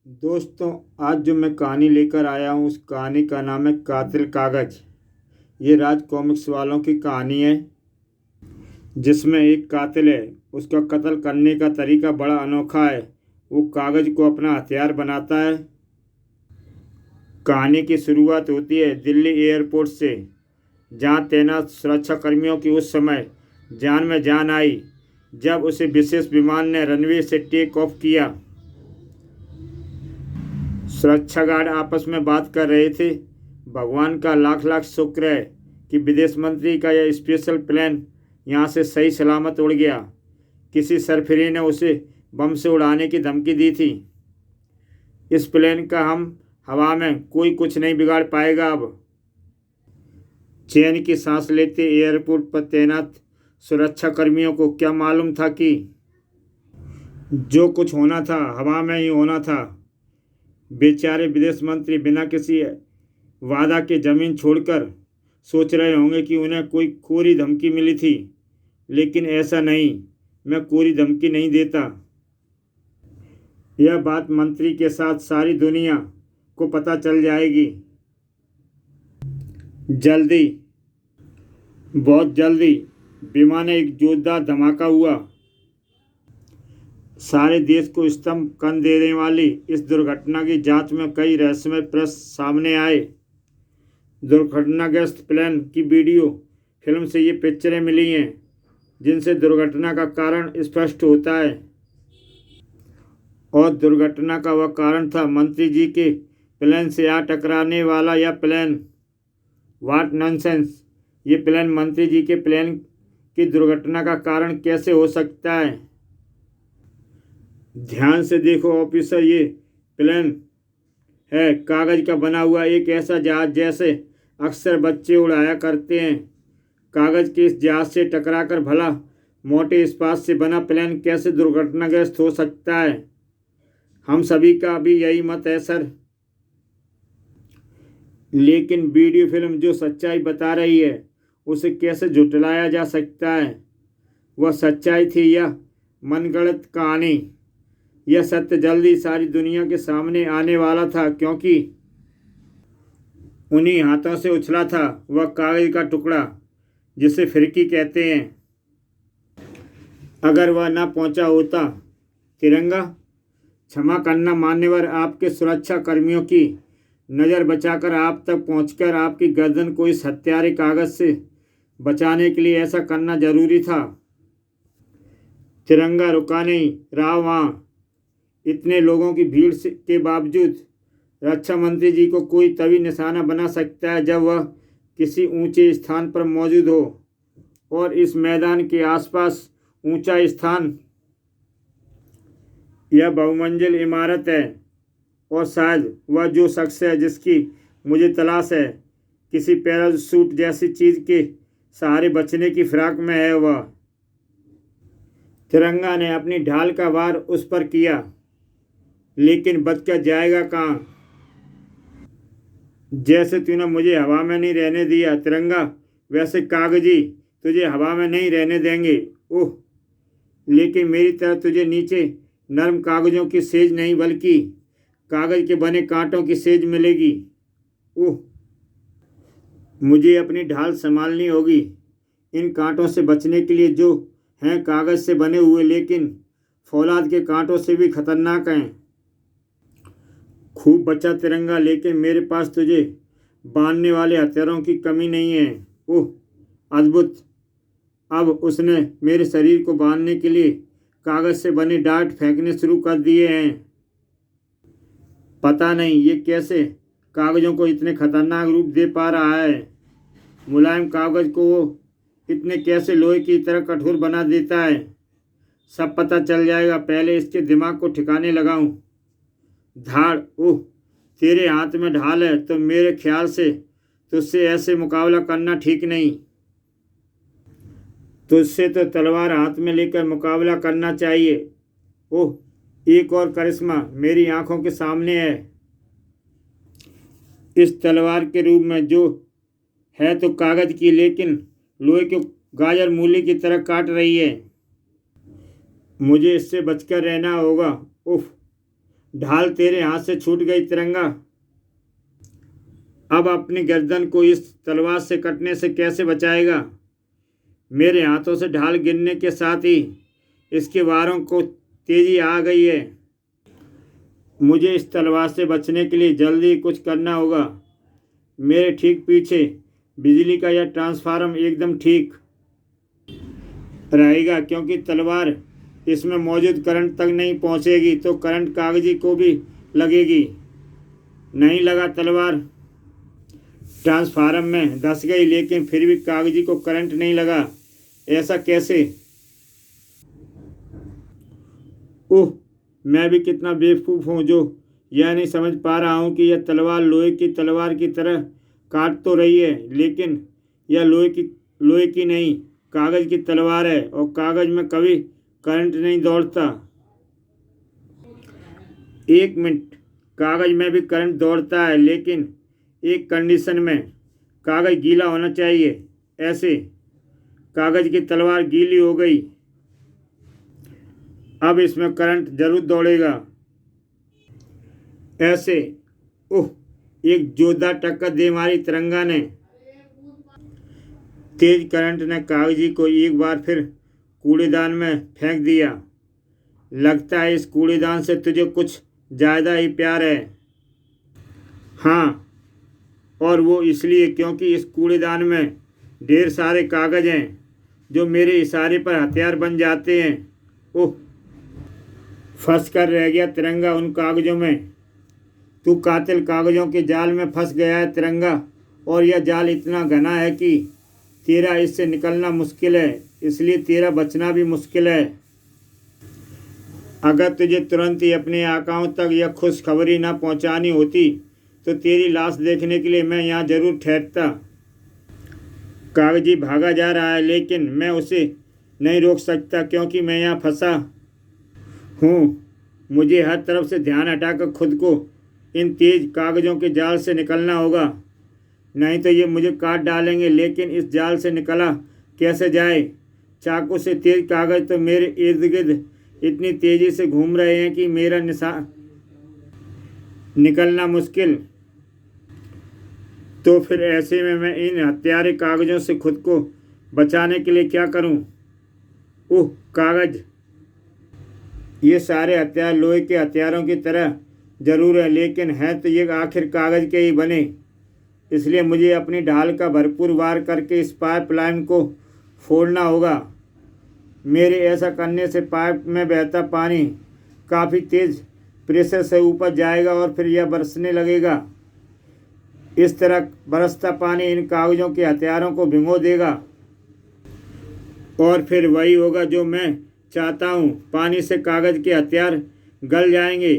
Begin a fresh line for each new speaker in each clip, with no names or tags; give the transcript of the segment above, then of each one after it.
दोस्तों, आज जो मैं कहानी लेकर आया हूँ उस कहानी का नाम है कातिल कागज। ये राज कॉमिक्स वालों की कहानी है जिसमें एक कातिल है। उसका कत्ल करने का तरीका बड़ा अनोखा है। वो कागज को अपना हथियार बनाता है। कहानी की शुरुआत होती है दिल्ली एयरपोर्ट से, जहाँ तैनात सुरक्षा कर्मियों की उस समय जान में जान आई जब उसे विशेष विमान ने रनवे से टेक ऑफ किया। सुरक्षा गार्ड आपस में बात कर रहे थे। भगवान का लाख लाख शुक्र है कि विदेश मंत्री का यह स्पेशल प्लेन यहाँ से सही सलामत उड़ गया। किसी सरफिरे ने उसे बम से उड़ाने की धमकी दी थी। इस प्लेन का हम हवा में कोई कुछ नहीं बिगाड़ पाएगा। अब चैन की सांस लेते एयरपोर्ट पर तैनात सुरक्षा कर्मियों को क्या मालूम था कि जो कुछ होना था हवा में ही होना था। बेचारे विदेश मंत्री बिना किसी वादा के ज़मीन छोड़कर सोच रहे होंगे कि उन्हें कोई कोरी धमकी मिली थी, लेकिन ऐसा नहीं। मैं कोरी धमकी नहीं देता। यह बात मंत्री के साथ सारी दुनिया को पता चल जाएगी जल्दी, बहुत जल्दी। विमान में एक जोरदार धमाका हुआ। सारे देश को स्तंभ कर देने वाली इस दुर्घटना की जांच में कई रहस्यमय प्रश्न सामने आए। दुर्घटनाग्रस्त प्लेन की वीडियो फिल्म से ये पिक्चरें मिली हैं जिनसे दुर्घटना का कारण स्पष्ट होता है। और दुर्घटना का वह कारण था मंत्री जी के प्लेन से आ टकराने वाला यह प्लेन। What nonsense! ये प्लेन मंत्री जी के प्लेन की दुर्घटना का कारण कैसे हो सकता है? ध्यान से देखो ऑफिसर, ये प्लेन है कागज का बना हुआ एक ऐसा जहाज जैसे अक्सर बच्चे उड़ाया करते हैं। कागज के इस जहाज से टकराकर भला मोटे इस्पात से बना प्लेन कैसे दुर्घटनाग्रस्त हो सकता है? हम सभी का भी यही मत है सर। लेकिन वीडियो फिल्म जो सच्चाई बता रही है उसे कैसे झुठलाया जा सकता है? वह सच्चाई थी या मनगढ़ंत कहानी? यह सत्य जल्दी सारी दुनिया के सामने आने वाला था, क्योंकि उन्हीं हाथों से उछला था वह कागज का टुकड़ा जिसे फिरकी कहते हैं। अगर वह न पहुंचा होता तिरंगा, क्षमा करना मान्यवर, आपके सुरक्षा कर्मियों की नज़र बचाकर आप तक पहुंचकर आपकी गर्दन को इस हत्यारे कागज से बचाने के लिए ऐसा करना जरूरी था। तिरंगा रुका नहीं रहा वहाँ। इतने लोगों की भीड़ के बावजूद रक्षा मंत्री जी को कोई तभी निशाना बना सकता है जब वह किसी ऊंचे स्थान पर मौजूद हो, और इस मैदान के आसपास ऊंचा स्थान यह बहुमंजिल इमारत है। और शायद वह जो शख्स है जिसकी मुझे तलाश है किसी पैराशूट जैसी चीज़ के सहारे बचने की फिराक में है। वह तिरंगा ने अपनी ढाल का वार उस पर किया, लेकिन बच कर जाएगा कहाँ? जैसे तूने मुझे हवा में नहीं रहने दिया तिरंगा, वैसे कागजी तुझे हवा में नहीं रहने देंगे। ओह, लेकिन मेरी तरह तुझे नीचे नरम कागजों की सेज नहीं बल्कि कागज के बने कांटों की सेज मिलेगी। ओह, मुझे अपनी ढाल संभालनी होगी। इन कांटों से बचने के लिए जो हैं कागज से बने हुए, लेकिन फौलाद के कांटों से भी खतरनाक हैं। खूब बचा तिरंगा, लेकिन मेरे पास तुझे बांधने वाले हथियारों की कमी नहीं है। ओह, अद्भुत! अब उसने मेरे शरीर को बांधने के लिए कागज से बने डार्ट फेंकने शुरू कर दिए हैं। पता नहीं ये कैसे कागजों को इतने खतरनाक रूप दे पा रहा है। मुलायम कागज को वो इतने कैसे लोहे की तरह कठोर बना देता है। सब पता चल जाएगा, पहले इसके दिमाग को ठिकाने लगाऊं। धाड़! ओह, तेरे हाथ में ढाल है तो मेरे ख्याल से तुझसे ऐसे मुकाबला करना ठीक नहीं। तुझसे तो तलवार हाथ में लेकर मुकाबला करना चाहिए। ओह, एक और करिश्मा मेरी आंखों के सामने है। इस तलवार के रूप में जो है तो कागज की, लेकिन लोहे के गाजर मूली की तरह काट रही है। मुझे इससे बचकर रहना होगा। उफ! ढाल तेरे हाथ से छूट गई तिरंगा। अब अपनी गर्दन को इस तलवार से कटने से कैसे बचाएगा? मेरे हाथों से ढाल गिरने के साथ ही इसके वारों को तेजी आ गई है। मुझे इस तलवार से बचने के लिए जल्दी कुछ करना होगा। मेरे ठीक पीछे बिजली का यह ट्रांसफार्मर एकदम ठीक रहेगा, क्योंकि तलवार इसमें मौजूद करंट तक नहीं पहुंचेगी तो करंट कागजी को भी लगेगी। नहीं लगा, तलवार ट्रांसफार्मर में धंस गई, लेकिन फिर भी कागजी को करंट नहीं लगा। ऐसा कैसे? ओह, मैं भी कितना बेवकूफ़ हूँ जो यह नहीं समझ पा रहा हूँ कि यह तलवार लोहे की तलवार की तरह काट तो रही है, लेकिन यह लोहे की नहीं, कागज़ की तलवार है और कागज़ में कभी करंट नहीं दौड़ता। एक मिनट, कागज़ में भी करंट दौड़ता है, लेकिन एक कंडीशन में। कागज़ गीला होना चाहिए। ऐसे कागज़ की तलवार गीली हो गई। अब इसमें करंट जरूर दौड़ेगा। ऐसे। ओह, एक जोरदार टक्कर दे मारी तिरंगा ने। तेज करंट ने कागजी को एक बार फिर कूड़ेदान में फेंक दिया। लगता है इस कूड़ेदान से तुझे कुछ ज़्यादा ही प्यार है। हाँ, और वो इसलिए क्योंकि इस कूड़ेदान में ढेर सारे कागज़ हैं जो मेरे इशारे पर हथियार बन जाते हैं। ओह, फंस कर रह गया तिरंगा उन कागज़ों में। तू कातिल कागज़ों के जाल में फंस गया है तिरंगा, और यह जाल इतना घना है कि तेरा इससे निकलना मुश्किल है, इसलिए तेरा बचना भी मुश्किल है। अगर तुझे तुरंत ही अपने आकाओं तक यह खुशखबरी ना पहुंचानी होती तो तेरी लाश देखने के लिए मैं यहाँ जरूर ठहरता। कागजी भागा जा रहा है, लेकिन मैं उसे नहीं रोक सकता क्योंकि मैं यहाँ फंसा हूँ। मुझे हर तरफ से ध्यान हटाकर खुद को इन तेज कागज़ों के जाल से निकलना होगा, नहीं तो ये मुझे काट डालेंगे। लेकिन इस जाल से निकला कैसे जाए? चाकू से तेज कागज़ तो मेरे इर्द गिर्द इतनी तेज़ी से घूम रहे हैं कि मेरा निकलना मुश्किल। तो फिर ऐसे में मैं इन हत्यारे कागज़ों से खुद को बचाने के लिए क्या करूं? ओह, कागज़। ये सारे हथियार लोहे के हथियारों की तरह ज़रूर है, लेकिन है तो ये आखिर कागज़ के ही बने। इसलिए मुझे अपनी ढाल का भरपूर वार करके इस पाइप लाइन को फोड़ना होगा। मेरे ऐसा करने से पाइप में बहता पानी काफ़ी तेज़ प्रेशर से ऊपर जाएगा और फिर यह बरसने लगेगा। इस तरह बरसता पानी इन कागज़ों के हथियारों को भिगो देगा और फिर वही होगा जो मैं चाहता हूँ। पानी से कागज़ के हथियार गल जाएंगे।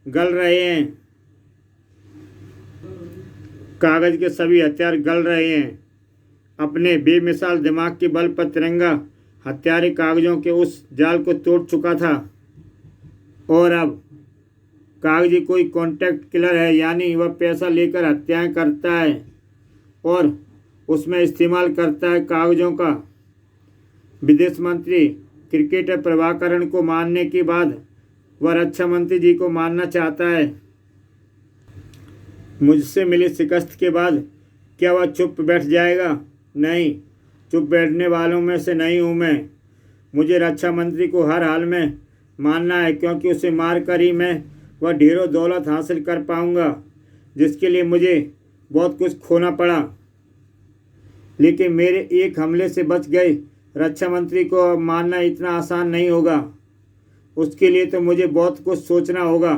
गल रहे हैं, कागज़ के सभी हथियार गल रहे हैं। अपने बेमिसाल दिमाग के बल पर तिरंगा हत्यारे कागज़ों के उस जाल को तोड़ चुका था और अब कागजी कोई कॉन्ट्रैक्ट किलर है, यानी वह पैसा लेकर हत्याएं करता है और उसमें इस्तेमाल करता है कागज़ों का। विदेश मंत्री क्रिकेटर प्रभाकरण को मारने के बाद वह रक्षा मंत्री जी को मारना चाहता है। मुझसे मिली शिकस्त के बाद क्या वह चुप बैठ जाएगा? नहीं, चुप बैठने वालों में से नहीं हूँ मैं। मुझे रक्षा मंत्री को हर हाल में मानना है, क्योंकि उसे मारकर ही मैं वह ढेरों दौलत हासिल कर पाऊँगा जिसके लिए मुझे बहुत कुछ खोना पड़ा। लेकिन मेरे एक हमले से बच गए रक्षा मंत्री को मारना इतना आसान नहीं होगा। उसके लिए तो मुझे बहुत कुछ सोचना होगा,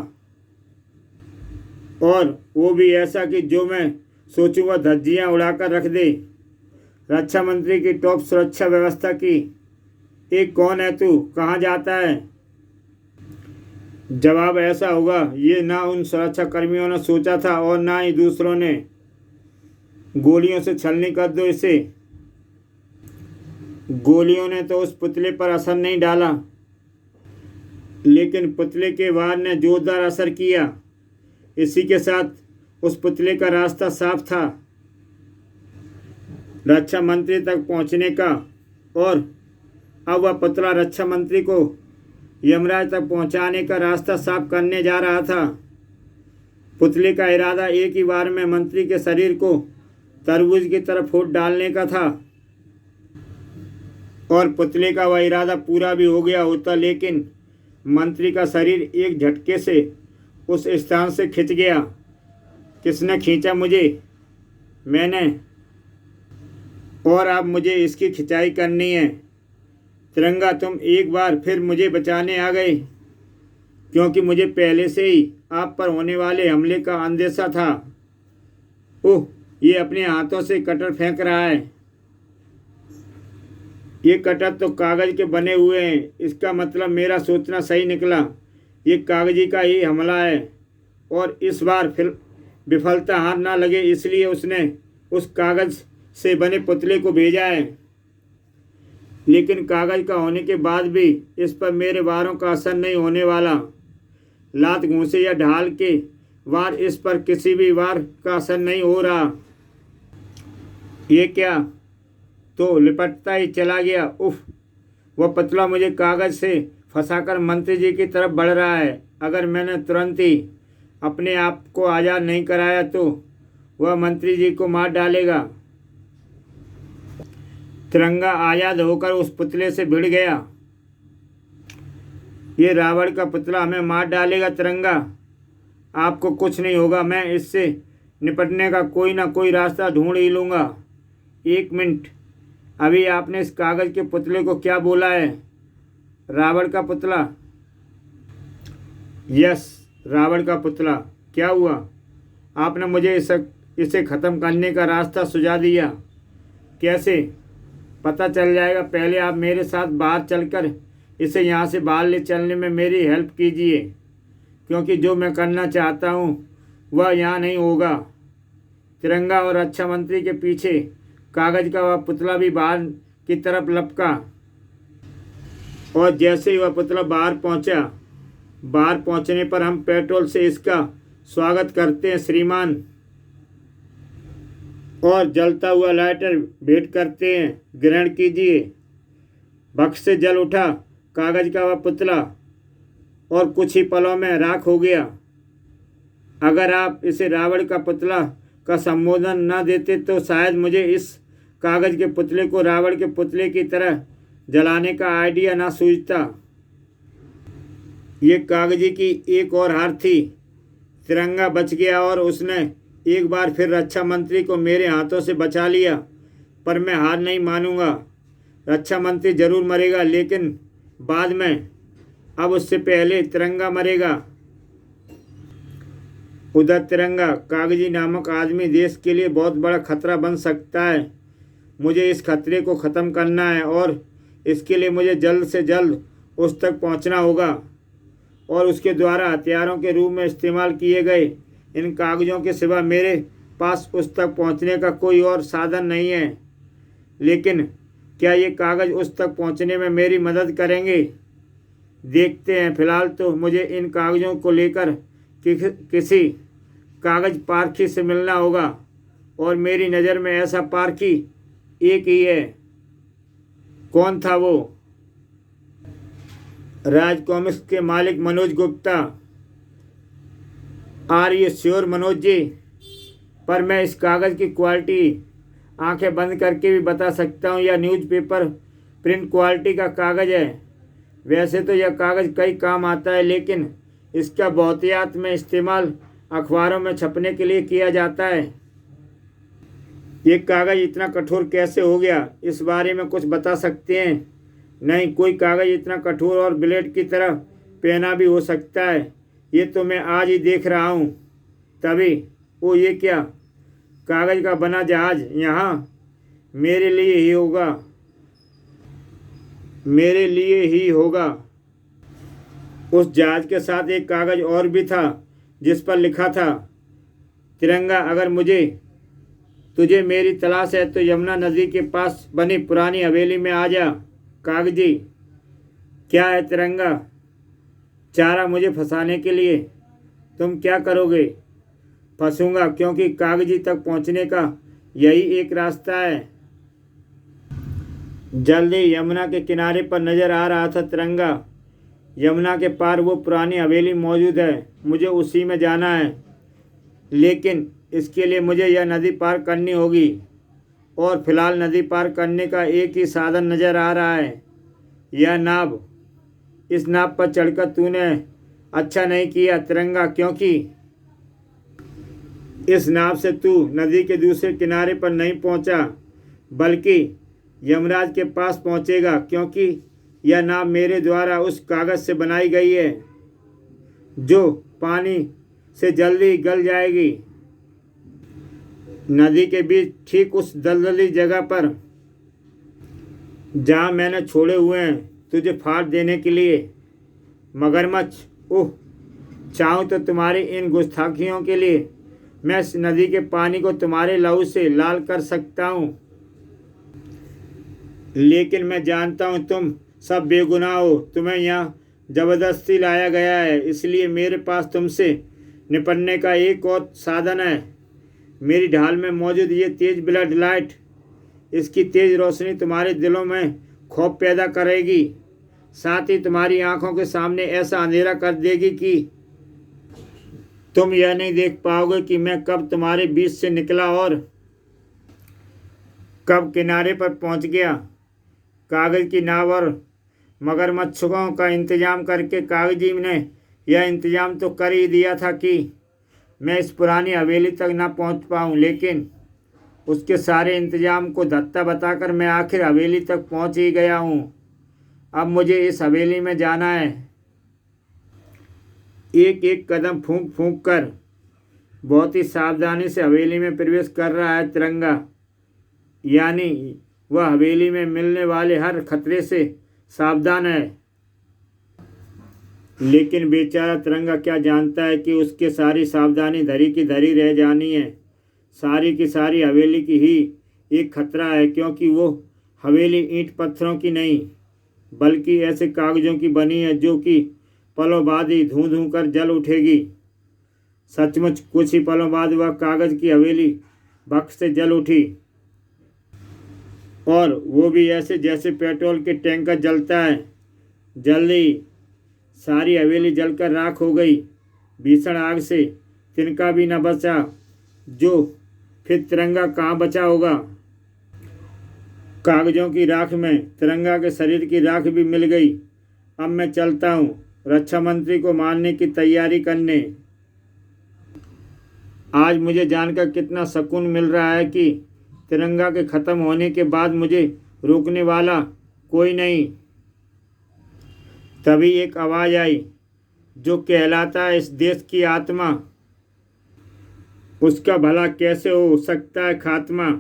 और वो भी ऐसा कि जो मैं सोचूं वह धज्जियाँ उड़ाकर रख दे। रक्षा मंत्री की टॉप सुरक्षा व्यवस्था की एक कौन है तू? कहाँ जाता है? जवाब ऐसा होगा, ये ना उन सुरक्षा कर्मियों ने सोचा था और ना ही दूसरों ने। गोलियों से छलनी कर दो इसे। गोलियों ने तो उस पुतले पर असर नहीं डाला, लेकिन पुतले के वार ने जोरदार असर किया। इसी के साथ उस पुतले का रास्ता साफ था रक्षा मंत्री तक पहुंचने का, और अब वह पुतला रक्षा मंत्री को यमराज तक पहुंचाने का रास्ता साफ करने जा रहा था। पुतले का इरादा एक ही बार में मंत्री के शरीर को तरबूज की तरफ फोड़ डालने का था और पुतले का वह इरादा पूरा भी हो गया होता, लेकिन मंत्री का शरीर एक झटके से उस स्थान से खिंच गया। किसने खींचा मुझे? मैंने। और अब मुझे इसकी खिंचाई करनी है। तिरंगा, तुम एक बार फिर मुझे बचाने आ गए, क्योंकि मुझे पहले से ही आप पर होने वाले हमले का अंदेशा था। ओह, ये अपने हाथों से कटर फेंक रहा है। ये कटर तो कागज के बने हुए हैं। इसका मतलब मेरा सोचना सही निकला। ये कागजी का ही हमला है और इस बार फिर विफलता हाथ ना लगे इसलिए उसने उस कागज से बने पुतले को भेजा है। लेकिन कागज का होने के बाद भी इस पर मेरे वारों का असर नहीं होने वाला। लात, घूंसे या ढाल के वार, इस पर किसी भी वार का असर नहीं हो रहा। ये क्या? तो लिपटता ही चला गया। उफ, वह पुतला मुझे कागज से फंसाकर मंत्री जी की तरफ बढ़ रहा है। अगर मैंने तुरंत ही अपने आप को आज़ाद नहीं कराया तो वह मंत्री जी को मार डालेगा। तिरंगा आज़ाद होकर उस पुतले से भिड़ गया। ये रावण का पुतला हमें मार डालेगा। तिरंगा, आपको कुछ नहीं होगा। मैं इससे निपटने का कोई ना कोई रास्ता ढूंढ ही लूँगा। एक मिनट, अभी आपने इस कागज के पुतले को क्या बोला है? रावण का पुतला? यस, रावण का पुतला। क्या हुआ? आपने मुझे इसे ख़त्म करने का रास्ता सुझा दिया। कैसे? पता चल जाएगा। पहले आप मेरे साथ बाहर चलकर इसे यहाँ से बाहर ले चलने में मेरी हेल्प कीजिए, क्योंकि जो मैं करना चाहता हूँ वह यहाँ नहीं होगा। तिरंगा और रक्षा मंत्री के पीछे कागज का वह पुतला भी बाहर की तरफ लपका और जैसे ही वह पुतला बाहर पहुंचने पर हम पेट्रोल से इसका स्वागत करते हैं श्रीमान, और जलता हुआ लाइटर भेंट करते हैं। ग्रहण कीजिए। बक्स से जल उठा कागज का वह पुतला और कुछ ही पलों में राख हो गया। अगर आप इसे रावण का पुतला का संबोधन न देते तो शायद मुझे इस कागज के पुतले को रावण के पुतले की तरह जलाने का आइडिया ना सूझता। ये कागजी की एक और हार थी। तिरंगा बच गया और उसने एक बार फिर रक्षा मंत्री को मेरे हाथों से बचा लिया। पर मैं हार नहीं मानूंगा। रक्षा मंत्री जरूर मरेगा, लेकिन बाद में। अब उससे पहले तिरंगा मरेगा। उधर तिरंगा, कागजी नामक आदमी देश के लिए बहुत बड़ा खतरा बन सकता है। मुझे इस खतरे को ख़त्म करना है और इसके लिए मुझे जल्द से जल्द उस तक पहुंचना होगा और उसके द्वारा हथियारों के रूप में इस्तेमाल किए गए इन कागज़ों के सिवा मेरे पास उस तक पहुंचने का कोई और साधन नहीं है। लेकिन क्या ये कागज़ उस तक पहुंचने में मेरी मदद करेंगे? देखते हैं। फिलहाल तो मुझे इन कागज़ों को लेकर किसी कागज़ पारखी से मिलना होगा और मेरी नज़र में ऐसा पारखी एक ही है। कौन था वो? राज कॉमिक्स के मालिक Manoj Gupta. Are you sure Manoj ji? पर मैं इस कागज़ की क्वालिटी आंखें बंद करके भी बता सकता हूँ। यह न्यूज़पेपर प्रिंट क्वालिटी का कागज़ है। वैसे तो यह कागज़ कई काम आता है, लेकिन इसका बहुतायत में इस्तेमाल अखबारों में छपने के लिए किया जाता है। ये कागज़ इतना कठोर कैसे हो गया, इस बारे में कुछ बता सकते हैं? नहीं, कोई कागज़ इतना कठोर और ब्लेड की तरह पहना भी हो सकता है। ये तो मैं आज ही देख रहा हूँ। तभी ओ, ये क्या? कागज़ का बना जहाज यहाँ मेरे लिए ही होगा। मेरे लिए ही होगा। उस जहाज के साथ एक कागज़ और भी था जिस पर लिखा था, तिरंगा, अगर तुझे मेरी तलाश है तो यमुना नदी के पास बनी पुरानी हवेली में आ जा। कागजी। क्या है तिरंगा? चारा मुझे फंसाने के लिए। तुम क्या करोगे? फंसूंगा, क्योंकि कागजी तक पहुंचने का यही एक रास्ता है। जल्दी यमुना के किनारे पर नजर आ रहा था तिरंगा। यमुना के पार वो पुरानी हवेली मौजूद है, मुझे उसी में जाना है। लेकिन इसके लिए मुझे यह नदी पार करनी होगी, और फिलहाल नदी पार करने का एक ही साधन नज़र आ रहा है, यह नाव। इस नाव पर चढ़कर तूने अच्छा नहीं किया तिरंगा, क्योंकि इस नाव से तू नदी के दूसरे किनारे पर नहीं पहुंचा, बल्कि यमराज के पास पहुंचेगा, क्योंकि यह नाव मेरे द्वारा उस कागज़ से बनाई गई है जो पानी से जल्दी गल जाएगी। नदी के बीच ठीक उस दलदली जगह पर जहाँ मैंने छोड़े हुए हैं तुझे फाड़ देने के लिए। मगरमच्छ, ओह, चाहूँ तो तुम्हारी इन गुस्ताखियों के लिए मैं इस नदी के पानी को तुम्हारे लहू से लाल कर सकता हूँ, लेकिन मैं जानता हूँ तुम सब बेगुनाह हो। तुम्हें यहाँ ज़बरदस्ती लाया गया है, इसलिए मेरे पास तुमसे निपटने का एक और साधन है। मेरी ढाल में मौजूद ये तेज ब्लड लाइट, इसकी तेज रोशनी तुम्हारे दिलों में खौफ पैदा करेगी, साथ ही तुम्हारी आंखों के सामने ऐसा अंधेरा कर देगी कि तुम यह नहीं देख पाओगे कि मैं कब तुम्हारे बीच से निकला और कब किनारे पर पहुंच गया। कागज़ की नाव और मगरमच्छों का इंतजाम करके कागजी ने यह इंतजाम तो कर ही दिया था कि मैं इस पुरानी हवेली तक ना पहुंच पाऊं, लेकिन उसके सारे इंतजाम को धत्ता बताकर मैं आखिर हवेली तक पहुंच ही गया हूं। अब मुझे इस हवेली में जाना है। एक एक कदम फूंक फूंक कर बहुत ही सावधानी से हवेली में प्रवेश कर रहा है तिरंगा, यानी वह हवेली में मिलने वाले हर खतरे से सावधान है। लेकिन बेचारा तिरंगा क्या जानता है कि उसके सारी सावधानी धरी की धरी रह जानी है। सारी की सारी हवेली की ही एक खतरा है, क्योंकि वो हवेली ईंट पत्थरों की नहीं बल्कि ऐसे कागज़ों की बनी है जो कि पलों बाद ही धूं धूं कर जल उठेगी। सचमुच कुछ ही पलों बाद वह कागज़ की हवेली भक से जल उठी, और वो भी ऐसे जैसे पेट्रोल के टैंकर जलता है। जल्दी सारी हवेली जलकर राख हो गई। भीषण आग से तिनका भी न बचा, जो फिर तिरंगा कहाँ बचा होगा। कागज़ों की राख में तिरंगा के शरीर की राख भी मिल गई। अब मैं चलता हूँ रक्षा मंत्री को मारने की तैयारी करने। आज मुझे जानकर कितना सुकून मिल रहा है कि तिरंगा के ख़त्म होने के बाद मुझे रोकने वाला कोई नहीं। तभी एक आवाज़ आई जो कहलाता है इस देश की आत्मा, उसका भला कैसे हो सकता है खात्मा।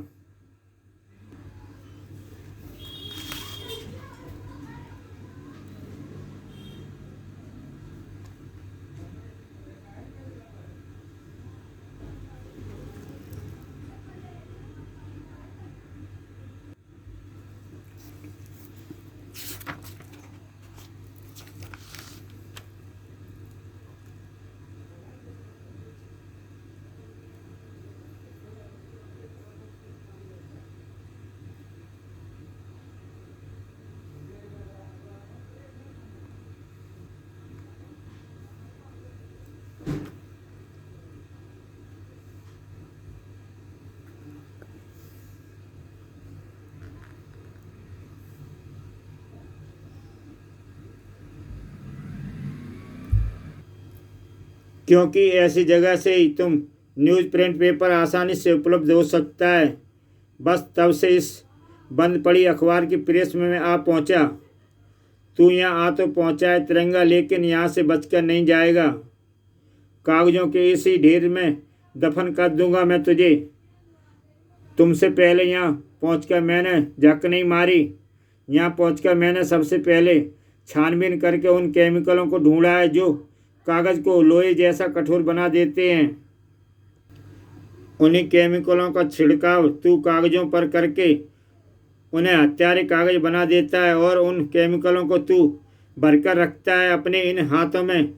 क्योंकि ऐसी जगह से ही तुम न्यूज़ प्रिंट पेपर आसानी से उपलब्ध हो सकता है। बस तब से इस बंद पड़ी अखबार की प्रेस में मैं आ पहुंचा। तू यहाँ आ तो पहुंचा है तिरंगा, लेकिन यहाँ से बचकर नहीं जाएगा। कागज़ों के इसी ढेर में दफन कर दूंगा मैं तुझे। तुमसे पहले यहाँ पहुंचकर मैंने झक नहीं मारी। यहाँ पहुंचकर मैंने सबसे पहले छानबीन करके उन केमिकलों को ढूंढा है जो कागज़ को लोहे जैसा कठोर बना देते हैं। उन्हीं केमिकलों का छिड़काव तू कागज़ों पर करके उन्हें हत्यारे कागज़ बना देता है, और उन केमिकलों को तू भरकर रखता है अपने इन हाथों में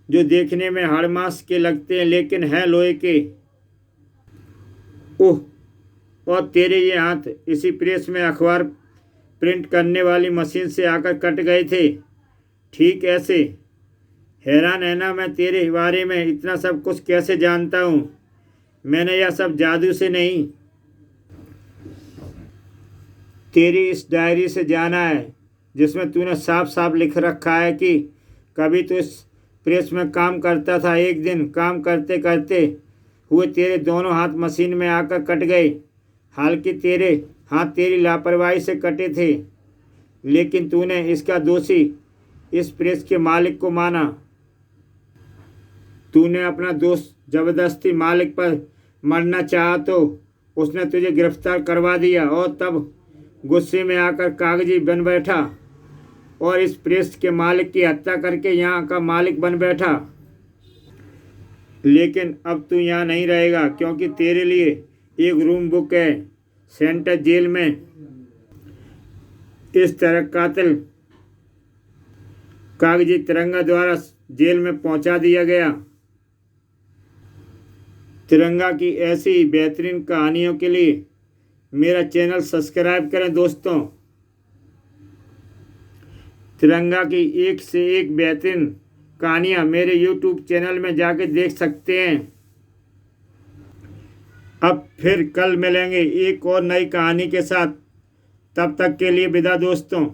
जो देखने में हाड़ मांस के लगते हैं लेकिन है लोहे के। ओह, और तेरे ये हाथ इसी प्रेस में अखबार प्रिंट करने वाली मशीन से आकर कट गए थे। ठीक ऐसे हैरान है ना, मैं तेरे बारे में इतना सब कुछ कैसे जानता हूँ। मैंने यह सब जादू से नहीं, तेरी इस डायरी से जाना है, जिसमें तूने साफ साफ लिख रखा है कि कभी तो इस प्रेस में काम करता था। एक दिन काम करते करते हुए तेरे दोनों हाथ मशीन में आकर कट गए। हालांकि तेरे हाथ तेरी लापरवाही से कटे थे, लेकिन तूने इसका दोषी इस प्रेस के मालिक को माना। तूने अपना दोस्त जबरदस्ती मालिक पर मरना चाहा तो उसने तुझे गिरफ्तार करवा दिया और तब गुस्से में आकर कागजी बन बैठा और इस प्रेस के मालिक की हत्या करके यहाँ का मालिक बन बैठा। लेकिन अब तू यहाँ नहीं रहेगा, क्योंकि तेरे लिए एक रूम बुक है सेंटर जेल में। इस तरह कातिल कागजी तिरंगा द्वारा जेल में पहुंचा दिया गया। तिरंगा की ऐसी बेहतरीन कहानियों के लिए मेरा चैनल सब्सक्राइब करें दोस्तों। तिरंगा की एक से एक बेहतरीन कहानियाँ मेरे YouTube चैनल में जाके देख सकते हैं। अब फिर कल मिलेंगे एक और नई कहानी के साथ। तब तक के लिए विदा दोस्तों।